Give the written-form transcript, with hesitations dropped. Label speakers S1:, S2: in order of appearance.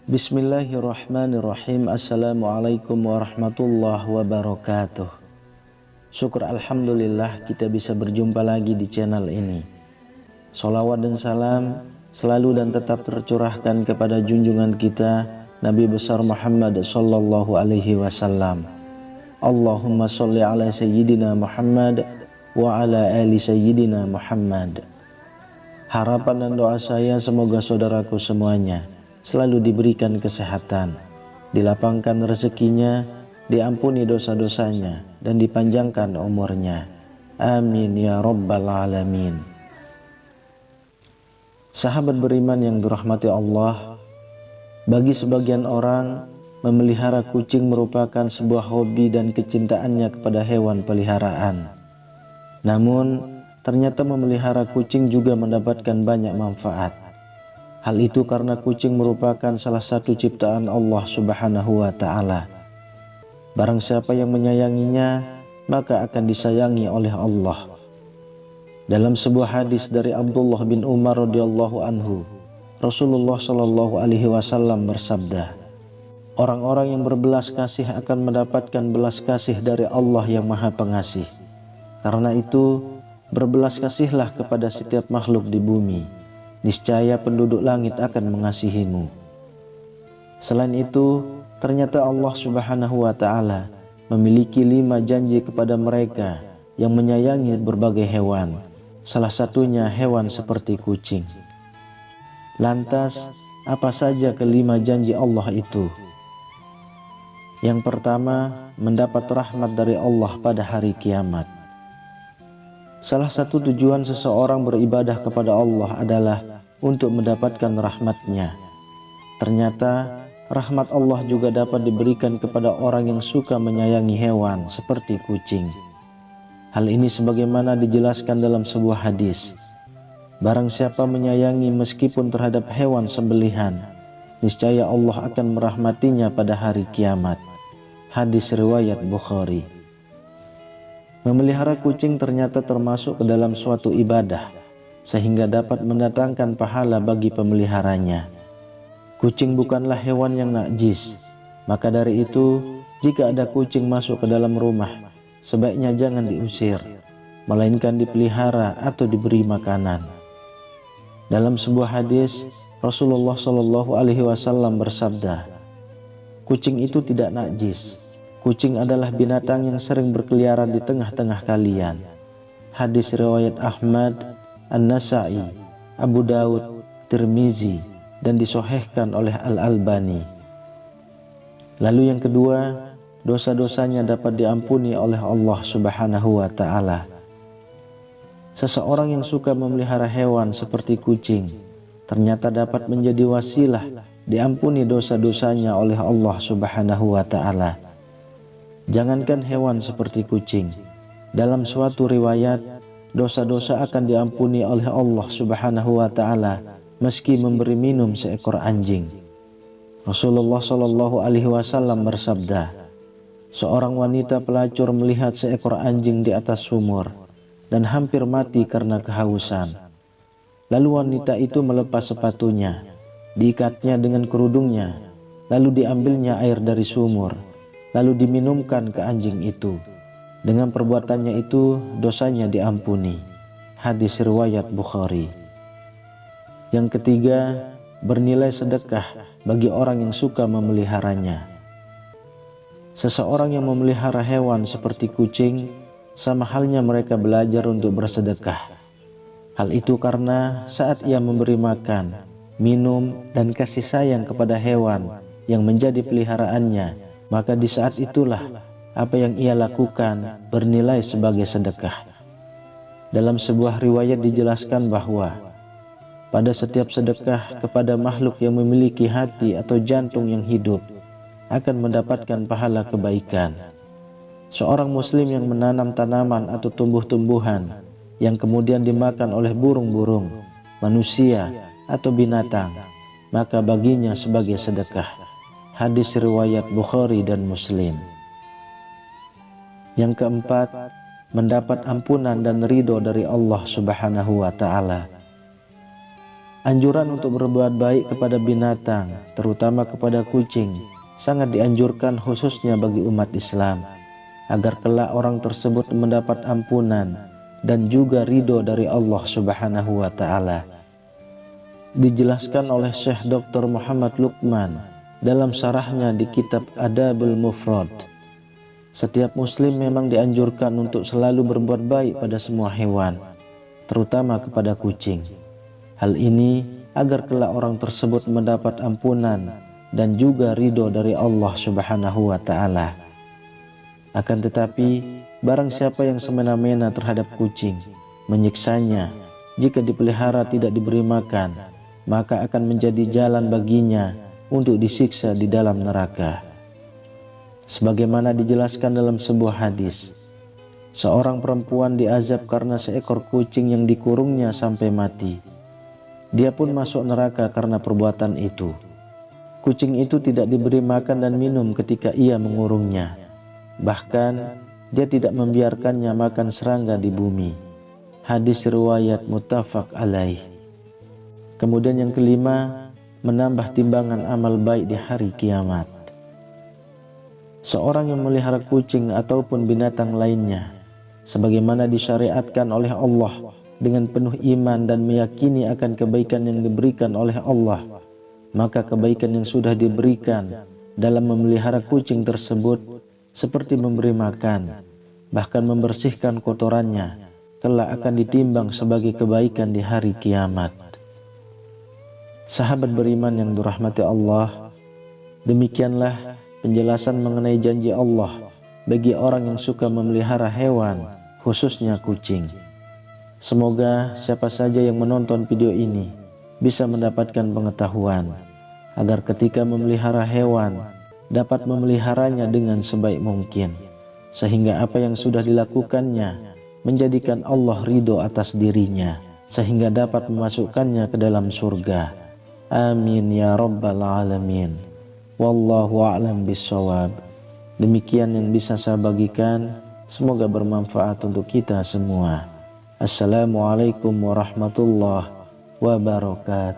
S1: Bismillahirrahmanirrahim. Assalamualaikum warahmatullahi wabarakatuh. Syukur alhamdulillah kita bisa berjumpa lagi di channel ini. Sholawat dan salam selalu dan tetap tercurahkan kepada junjungan kita Nabi besar Muhammad sallallahu alaihi wasallam. Allahumma sholli ala sayyidina Muhammad wa ala ali sayyidina Muhammad. Harapan dan doa saya semoga saudaraku semuanya selalu diberikan kesehatan, dilapangkan rezekinya, diampuni dosa-dosanya, dan dipanjangkan umurnya. Amin ya rabbal alamin. Sahabat beriman yang dirahmati Allah, bagi sebagian orang, memelihara kucing merupakan sebuah hobi dan kecintaannya kepada hewan peliharaan. Namun, ternyata memelihara kucing juga mendapatkan banyak manfaat. Hal itu karena kucing merupakan salah satu ciptaan Allah Subhanahu wa Ta'ala. Barang siapa yang menyayanginya, maka akan disayangi oleh Allah. Dalam sebuah hadis dari Abdullah bin Umar radhiyallahu anhu, Rasulullah shallallahu alaihi wasallam bersabda, orang-orang yang berbelas kasih akan mendapatkan belas kasih dari Allah yang Maha Pengasih. Karena itu, berbelas kasihlah kepada setiap makhluk di bumi. Niscaya penduduk langit akan mengasihimu. Selain itu, ternyata Allah Subhanahu wa Ta'ala memiliki 5 janji kepada mereka yang menyayangi berbagai hewan, salah satunya hewan seperti kucing. Lantas, apa saja ke-5 janji Allah itu? Yang pertama, mendapat rahmat dari Allah pada hari kiamat. Salah satu tujuan seseorang beribadah kepada Allah adalah untuk mendapatkan rahmat-Nya. Ternyata rahmat Allah juga dapat diberikan kepada orang yang suka menyayangi hewan seperti kucing. Hal ini sebagaimana dijelaskan dalam sebuah hadis. Barang siapa menyayangi meskipun terhadap hewan sembelihan, niscaya Allah akan merahmatinya pada hari kiamat. Hadis riwayat Bukhari. Memelihara kucing ternyata termasuk ke dalam suatu ibadah, sehingga dapat mendatangkan pahala bagi pemeliharanya. Kucing bukanlah hewan yang najis, maka dari itu, jika ada kucing masuk ke dalam rumah, sebaiknya jangan diusir, melainkan dipelihara atau diberi makanan. Dalam sebuah hadis, Rasulullah Shallallahu Alaihi Wasallam bersabda, kucing itu tidak najis. Kucing adalah binatang yang sering berkeliaran di tengah-tengah kalian. Hadis riwayat Ahmad, An-Nasa'i, Abu Daud, Tirmizi, dan disahihkan oleh Al-Albani. Lalu yang kedua, dosa-dosanya dapat diampuni oleh Allah Subhanahu wa Ta'ala. Seseorang yang suka memelihara hewan seperti kucing ternyata dapat menjadi wasilah diampuni dosa-dosanya oleh Allah Subhanahu wa Ta'ala. Jangankan hewan seperti kucing, dalam suatu riwayat, dosa-dosa akan diampuni oleh Allah Subhanahu wa Ta'ala meski memberi minum seekor anjing. Rasulullah Shallallahu Alaihi Wasallam bersabda, seorang wanita pelacur melihat seekor anjing di atas sumur dan hampir mati karena kehausan. Lalu wanita itu melepas sepatunya, diikatnya dengan kerudungnya, lalu diambilnya air dari sumur, lalu diminumkan ke anjing itu. Dengan perbuatannya itu, dosanya diampuni. Hadis riwayat Bukhari. Yang ketiga, bernilai sedekah bagi orang yang suka memeliharanya. Seseorang yang memelihara hewan seperti kucing, sama halnya mereka belajar untuk bersedekah. Hal itu karena saat ia memberi makan, minum, dan kasih sayang kepada hewan yang menjadi peliharaannya, maka di saat itulah apa yang ia lakukan bernilai sebagai sedekah. Dalam sebuah riwayat dijelaskan bahwa pada setiap sedekah kepada makhluk yang memiliki hati atau jantung yang hidup akan mendapatkan pahala kebaikan. Seorang muslim yang menanam tanaman atau tumbuh-tumbuhan yang kemudian dimakan oleh burung-burung, manusia, atau binatang, maka baginya sebagai sedekah. Hadis riwayat Bukhari dan Muslim. Yang keempat, mendapat ampunan dan ridho dari Allah Subhanahu wa Ta'ala. Anjuran untuk berbuat baik kepada binatang, terutama kepada kucing, sangat dianjurkan khususnya bagi umat Islam, agar kelak orang tersebut mendapat ampunan dan juga ridho dari Allah Subhanahu wa Ta'ala. Dijelaskan oleh Syekh Dr. Muhammad Luqman dalam syarahnya di kitab Adabul Mufrad, setiap muslim memang dianjurkan untuk selalu berbuat baik pada semua hewan, terutama kepada kucing. Hal ini agar kelak orang tersebut mendapat ampunan dan juga ridho dari Allah Subhanahu wa Ta'ala. Akan tetapi, barang siapa yang semena-mena terhadap kucing, menyiksanya, jika dipelihara tidak diberi makan, maka akan menjadi jalan baginya untuk disiksa di dalam neraka. Sebagaimana dijelaskan dalam sebuah hadis, seorang perempuan diazab karena seekor kucing yang dikurungnya sampai mati. Dia pun masuk neraka karena perbuatan itu. Kucing itu tidak diberi makan dan minum ketika ia mengurungnya. Bahkan dia tidak membiarkannya makan serangga di bumi. Hadis riwayat muttafaq alaih. Kemudian yang kelima, menambah timbangan amal baik di hari kiamat. Seorang yang melihara kucing ataupun binatang lainnya, sebagaimana disyariatkan oleh Allah, dengan penuh iman dan meyakini akan kebaikan yang diberikan oleh Allah, maka kebaikan yang sudah diberikan dalam memelihara kucing tersebut seperti memberi makan, bahkan membersihkan kotorannya, kelak akan ditimbang sebagai kebaikan di hari kiamat. Sahabat beriman yang dirahmati Allah, demikianlah penjelasan mengenai janji Allah bagi orang yang suka memelihara hewan, khususnya kucing. Semoga siapa saja yang menonton video ini bisa mendapatkan pengetahuan, agar ketika memelihara hewan dapat memeliharanya dengan sebaik mungkin, sehingga apa yang sudah dilakukannya menjadikan Allah ridho atas dirinya, sehingga dapat memasukkannya ke dalam surga. Amin ya rabbal alamin. Wallahu a'lam bishawab. Demikian yang bisa saya bagikan, semoga bermanfaat untuk kita semua. Assalamualaikum warahmatullahi wabarakatuh.